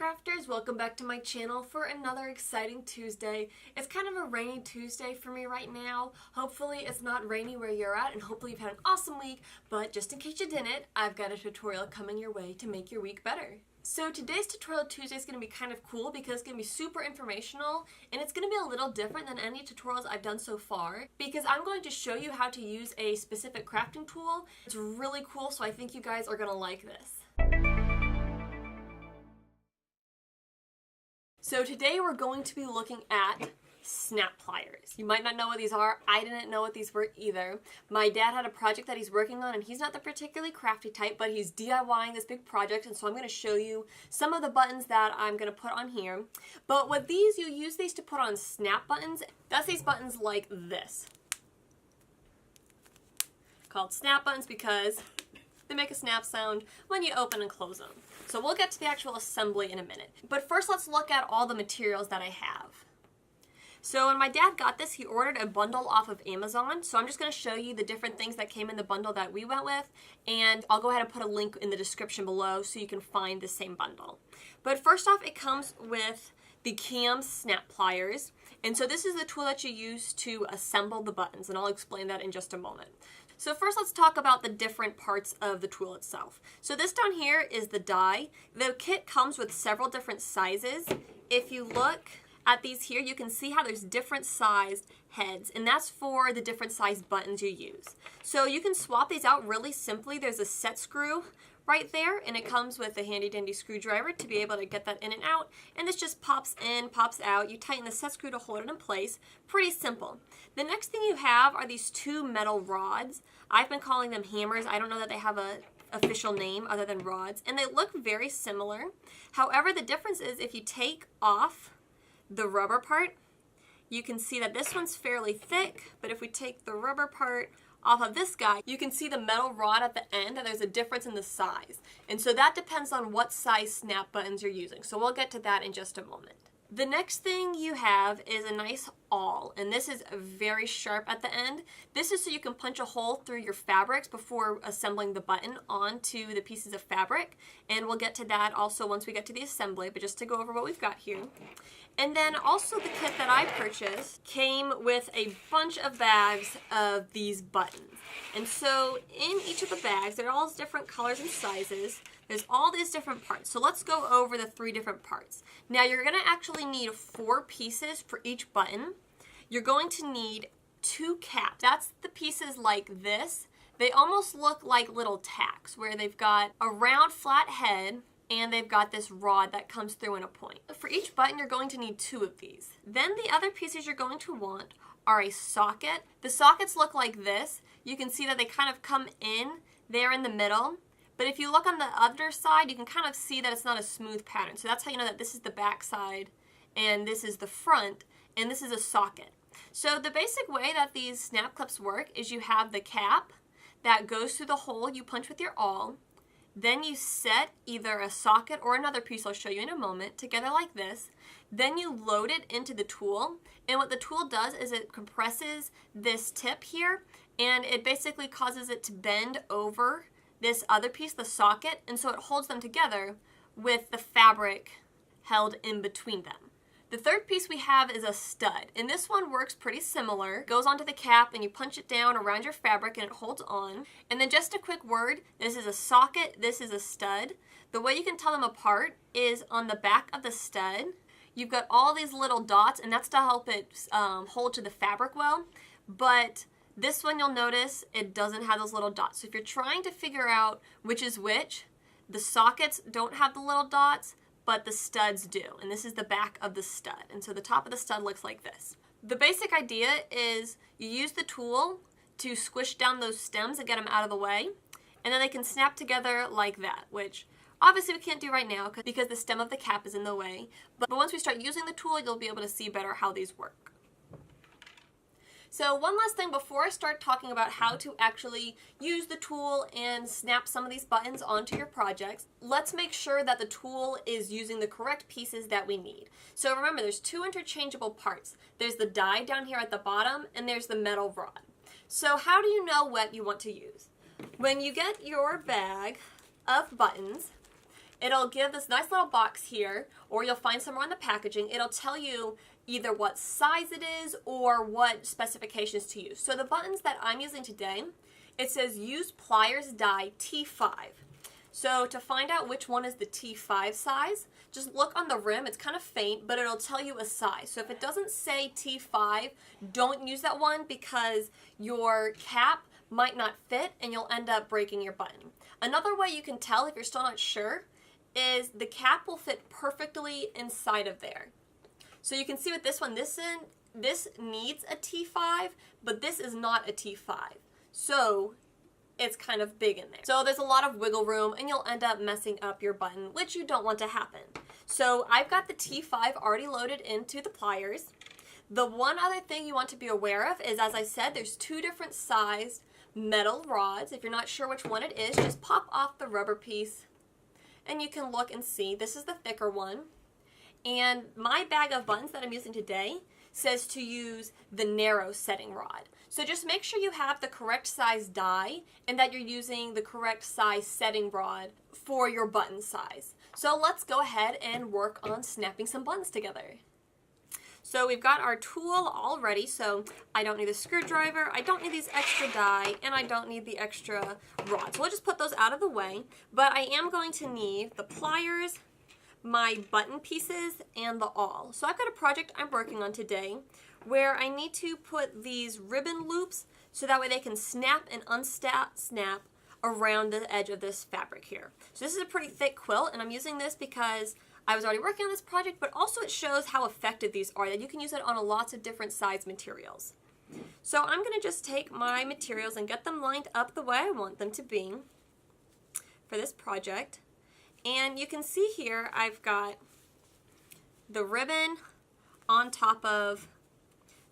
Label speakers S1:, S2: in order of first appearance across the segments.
S1: crafters, welcome back to my channel for another exciting Tuesday. It's kind of a rainy Tuesday for me right now. Hopefully it's not rainy where you're at, and hopefully you've had an awesome week, but just in case you didn't, I've got a tutorial coming your way to make your week better. So today's tutorial Tuesday is going to be kind of cool because it's going to be super informational, and it's going to be a little different than any tutorials I've done so far because I'm going to show you how to use a specific crafting tool. It's really cool, so I think you guys are going to like this. So today we're going to be looking at snap pliers. You might not know what these are. I didn't know what these were either. My dad had a project that he's working on, and he's not the particularly crafty type, but he's DIYing this big project, and so I'm going to show you some of the buttons that I'm going to put on here. But with these, you use these to put on snap buttons. That's these buttons like this. Called snap buttons because they make a snap sound when you open and close them. So we'll get to the actual assembly in a minute. But first let's look at all the materials that I have. So when my dad got this, he ordered a bundle off of Amazon. So I'm just going to show you the different things that came in the bundle that we went with. And I'll go ahead and put a link in the description below so you can find the same bundle. But first off, it comes with the Kam Snap Pliers. And so this is the tool that you use to assemble the buttons. And I'll explain that in just a moment. So first let's talk about the different parts of the tool itself. So this down here is the die. The kit comes with several different sizes. If you look at these here, you can see how there's different sized heads, and that's for the different sized buttons you use. So you can swap these out really simply. There's a set screw right there, and it comes with a handy dandy screwdriver to be able to get that in and out, and this just pops in, pops out. You tighten the set screw to hold it in place. Pretty simple. The next thing you have are these two metal rods. I've been calling them hammers. I don't know that they have a official name other than rods, and they look very similar. However, the difference is if you take off the rubber part, you can see that this one's fairly thick, but if we take the rubber part off of this guy, you can see the metal rod at the end, and there's a difference in the size. And so that depends on what size snap buttons you're using. So we'll get to that in just a moment. The next thing you have is a nice awl, and this is very sharp at the end. This is so you can punch a hole through your fabrics before assembling the button onto the pieces of fabric, and we'll get to that also once we get to the assembly, but just to go over what we've got here. And then also the kit that I purchased came with a bunch of bags of these buttons. And so in each of the bags, they're all different colors and sizes. There's all these different parts. So let's go over the three different parts. Now you're going to actually need 4 pieces for each button. You're going to need 2 caps. That's the pieces like this. They almost look like little tacks where they've got a round flat head and they've got this rod that comes through in a point. For each button, you're going to need 2 of these. Then the other pieces you're going to want are a socket. The sockets look like this. You can see that they kind of come in there in the middle. But if you look on the other side, you can kind of see that it's not a smooth pattern. So that's how you know that this is the back side and this is the front and this is a socket. So the basic way that these snap clips work is you have the cap that goes through the hole you punch with your awl. Then you set either a socket or another piece I'll show you in a moment together like this. Then you load it into the tool, and what the tool does is it compresses this tip here, and it basically causes it to bend over this other piece, the socket, and so it holds them together with the fabric held in between them. The third piece we have is a stud, and this one works pretty similar. It goes onto the cap and you punch it down around your fabric and it holds on. And then just a quick word, this is a socket, this is a stud. The way you can tell them apart is on the back of the stud, you've got all these little dots, and that's to help it hold to the fabric well. But this one, you'll notice it doesn't have those little dots. So if you're trying to figure out which is which, the sockets don't have the little dots, but the studs do. And this is the back of the stud. And so the top of the stud looks like this. The basic idea is you use the tool to squish down those stems and get them out of the way. And then they can snap together like that, which obviously we can't do right now because the stem of the cap is in the way. But once we start using the tool, you'll be able to see better how these work. So one last thing before I start talking about how to actually use the tool and snap some of these buttons onto your projects, let's make sure that the tool is using the correct pieces that we need. So remember, there's 2 interchangeable parts. There's the die down here at the bottom, and there's the metal rod. So how do you know what you want to use? When you get your bag of buttons, it'll give this nice little box here, or you'll find somewhere on the packaging, it'll tell you either what size it is or what specifications to use. So the buttons that I'm using today, it says use pliers die T5. So to find out which one is the T5 size, just look on the rim. It's kind of faint, but it'll tell you a size. So if it doesn't say T5, don't use that one because your cap might not fit and you'll end up breaking your button. Another way you can tell if you're still not sure is the cap will fit perfectly inside of there. So you can see with this one, this needs a T5, but this is not a T5. So it's kind of big in there. So there's a lot of wiggle room and you'll end up messing up your button, which you don't want to happen. So I've got the T5 already loaded into the pliers. The one other thing you want to be aware of is, as I said, there's two different sized metal rods. If you're not sure which one it is, just pop off the rubber piece and you can look and see. This is the thicker one. And my bag of buttons that I'm using today says to use the narrow setting rod. So just make sure you have the correct size die and that you're using the correct size setting rod for your button size. So let's go ahead and work on snapping some buttons together. So we've got our tool all ready, so I don't need a screwdriver, I don't need these extra die, and I don't need the extra rod. So we'll just put those out of the way, but I am going to need the pliers, my button pieces, and the awl. So I've got a project I'm working on today where I need to put these ribbon loops so that way they can snap and snap around the edge of this fabric here. So this is a pretty thick quilt, and I'm using this because I was already working on this project, but also it shows how effective these are, that you can use it on lots of different size materials. So I'm going to just take my materials and get them lined up the way I want them to be for this project. And you can see here I've got the ribbon on top of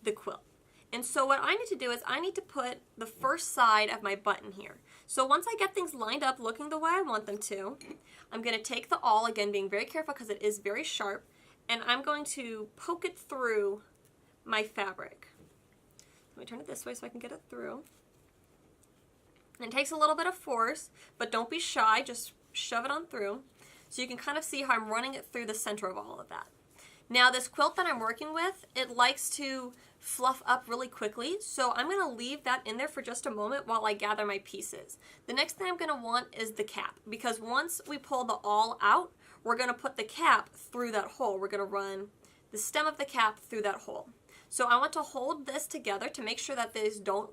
S1: the quilt. And so what I need to do is I need to put the first side of my button here. So once I get things lined up looking the way I want them to, I'm going to take the awl, again being very careful because it is very sharp, and I'm going to poke it through my fabric. Let me turn it this way so I can get it through. And it takes a little bit of force, but don't be shy, just shove it on through. So you can kind of see how I'm running it through the center of all of that. Now this quilt that I'm working with, it likes to fluff up really quickly, so I'm going to leave that in there for just a moment while I gather my pieces. The next thing I'm going to want is the cap, because once we pull the awl out, we're going to put the cap through that hole. We're going to run the stem of the cap through that hole. So I want to hold this together to make sure that these don't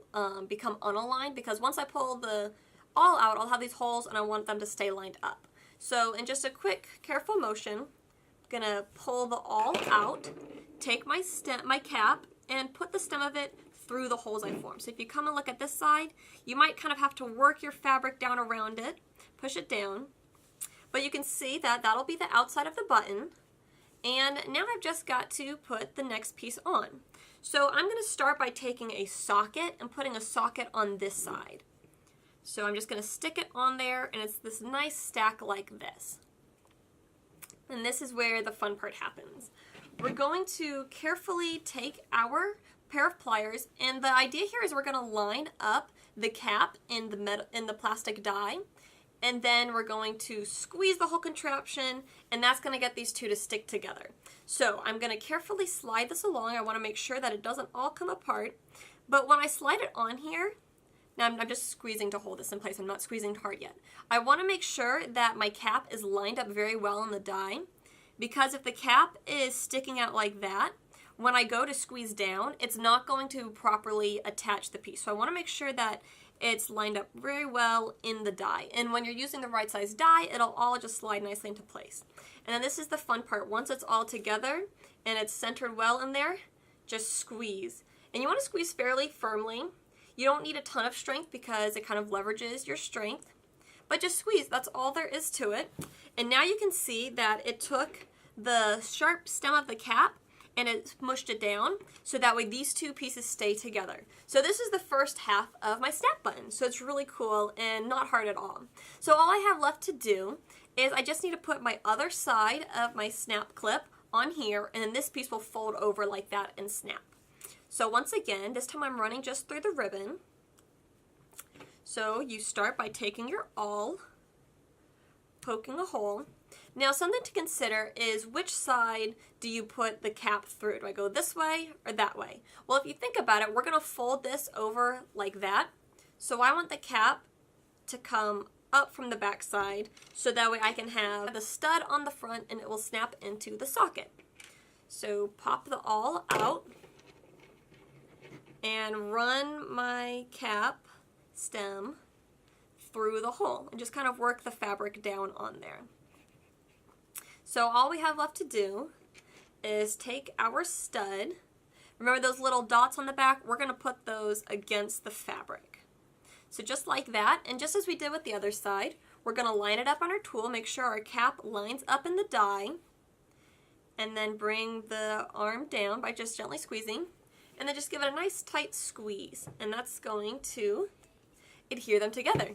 S1: become unaligned, because once I pull the awl out, I'll have these holes and I want them to stay lined up. So in just a quick, careful motion, I'm going to pull the awl out, take my cap, and put the stem of it through the holes I formed. So if you come and look at this side, you might kind of have to work your fabric down around it, push it down, but you can see that that'll be the outside of the button. And now I've just got to put the next piece on. So I'm going to start by taking a socket and putting a socket on this side. So I'm just going to stick it on there, and it's this nice stack like this. And this is where the fun part happens. We're going to carefully take our pair of pliers, and the idea here is we're going to line up the cap in the plastic die, and then we're going to squeeze the whole contraption, and that's going to get these two to stick together. So I'm going to carefully slide this along. I want to make sure that it doesn't all come apart, but when I slide it on here, now I'm just squeezing to hold this in place. I'm not squeezing hard yet. I want to make sure that my cap is lined up very well on the die, because if the cap is sticking out like that, when I go to squeeze down, it's not going to properly attach the piece. So I want to make sure that it's lined up very well in the die. And when you're using the right size die, it'll all just slide nicely into place. And then this is the fun part. Once it's all together and it's centered well in there, just squeeze. And you want to squeeze fairly firmly. You don't need a ton of strength because it kind of leverages your strength. But just squeeze, that's all there is to it. And now you can see that it took the sharp stem of the cap and it smushed it down, so that way these two pieces stay together. So this is the first half of my snap button, so it's really cool and not hard at all. So all I have left to do is I just need to put my other side of my snap clip on here, and then this piece will fold over like that and snap. So once again, this time I'm running just through the ribbon. So you start by taking your awl, poking a hole, Now, something to consider is which side do you put the cap through? Do I go this way or that way? Well, if you think about it, we're going to fold this over like that. So I want the cap to come up from the back side so that way I can have the stud on the front and it will snap into the socket. So pop the awl out and run my cap stem through the hole and just kind of work the fabric down on there. So all we have left to do is take our stud. Remember those little dots on the back? We're going to put those against the fabric. So just like that, and just as we did with the other side, we're going to line it up on our tool, make sure our cap lines up in the die, and then bring the arm down by just gently squeezing, and then just give it a nice tight squeeze, and that's going to adhere them together.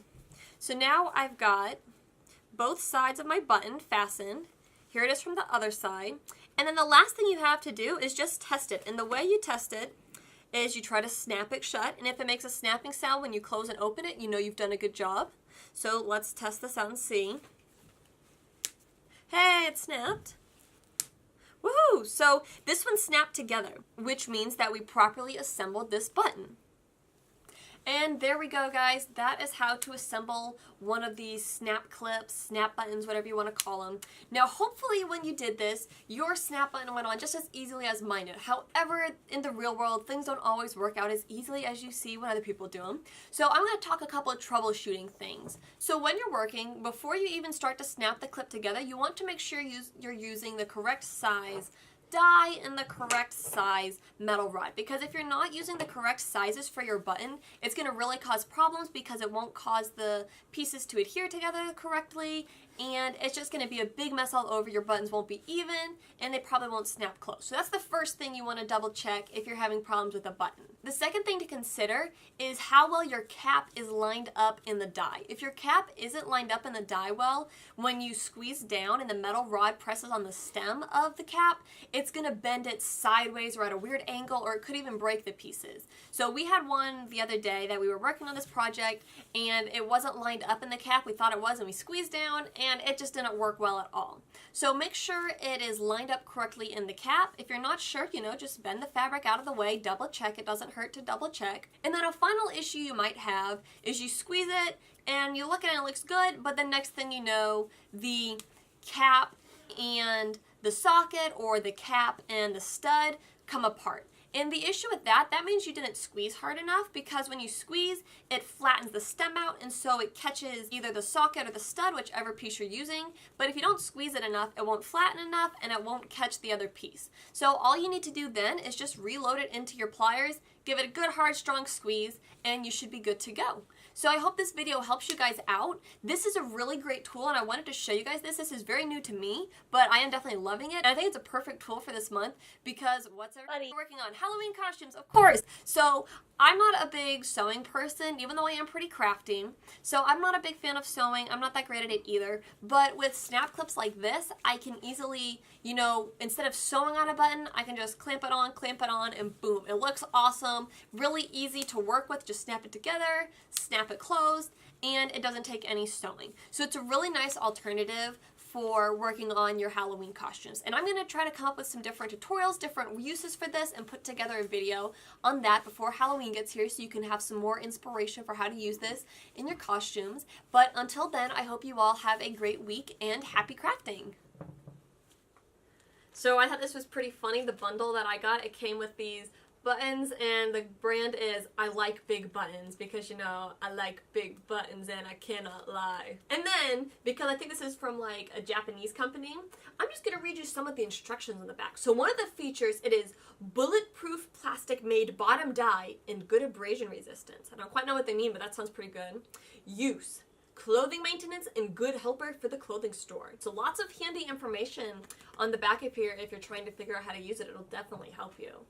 S1: So now I've got both sides of my button fastened. Here it is from the other side. And then the last thing you have to do is just test it. And the way you test it is you try to snap it shut. And if it makes a snapping sound when you close and open it, you know you've done a good job. So let's test this out and see. Hey, it snapped. Woohoo! So this one snapped together, which means that we properly assembled this button. And there we go, guys. That is how to assemble one of these snap clips, snap buttons, whatever you want to call them. Now, hopefully when you did this, your snap button went on just as easily as mine did. However, in the real world, things don't always work out as easily as you see when other people do them. So I'm going to talk a couple of troubleshooting things. So when you're working, before you even start to snap the clip together, you want to make sure you're using the correct size die and the correct size metal rod, because if you're not using the correct sizes for your button, it's going to really cause problems because it won't cause the pieces to adhere together correctly, and it's just going to be a big mess all over. Your buttons won't be even and they probably won't snap close. So that's the first thing you want to double check if you're having problems with a button. The second thing to consider is how well your cap is lined up in the die. If your cap isn't lined up in the die well, when you squeeze down and the metal rod presses on the stem of the cap, it's going to bend it sideways or at a weird angle, or it could even break the pieces. So we had one the other day that we were working on this project and it wasn't lined up in the cap. We thought it was, and we squeezed down and it just didn't work well at all. So make sure it is lined up correctly in the cap. If you're not sure, just bend the fabric out of the way, double check. It doesn't hurt to double check. And then a final issue you might have is you squeeze it and you look at it and it looks good, but the next thing you know, the cap and the socket or the cap and the stud come apart. And the issue with that means you didn't squeeze hard enough, because when you squeeze, it flattens the stem out, and so it catches either the socket or the stud, whichever piece you're using. But if you don't squeeze it enough, it won't flatten enough and it won't catch the other piece. So all you need to do then is just reload it into your pliers, give it a good hard strong squeeze, and you should be good to go. So I hope this video helps you guys out. This is a really great tool and I wanted to show you guys this. This is very new to me, but I am definitely loving it. And I think it's a perfect tool for this month because what's everybody working on? Halloween costumes, of course. So I'm not a big sewing person, even though I am pretty crafty. So I'm not a big fan of sewing. I'm not that great at it either. But with snap clips like this, I can easily, instead of sewing on a button, I can just clamp it on, and boom. It looks awesome. Really easy to work with. Just snap it together, snap it closed, and it doesn't take any sewing. So it's a really nice alternative for working on your Halloween costumes. And I'm going to try to come up with some different tutorials, different uses for this, and put together a video on that before Halloween gets here so you can have some more inspiration for how to use this in your costumes. But until then, I hope you all have a great week and happy crafting. So I thought this was pretty funny, the bundle that I got. It came with these buttons, and the brand is I Like Big Buttons, because I like big buttons and I cannot lie. And then, because I think this is from like a Japanese company, I'm just gonna read you some of the instructions on the back. So one of the features, it is bulletproof plastic made bottom die in good abrasion resistance. I don't quite know what they mean, but that sounds pretty good. Use: clothing maintenance and good helper for the clothing store. So lots of handy information on the back of here if you're trying to figure out how to use it. It'll definitely help you.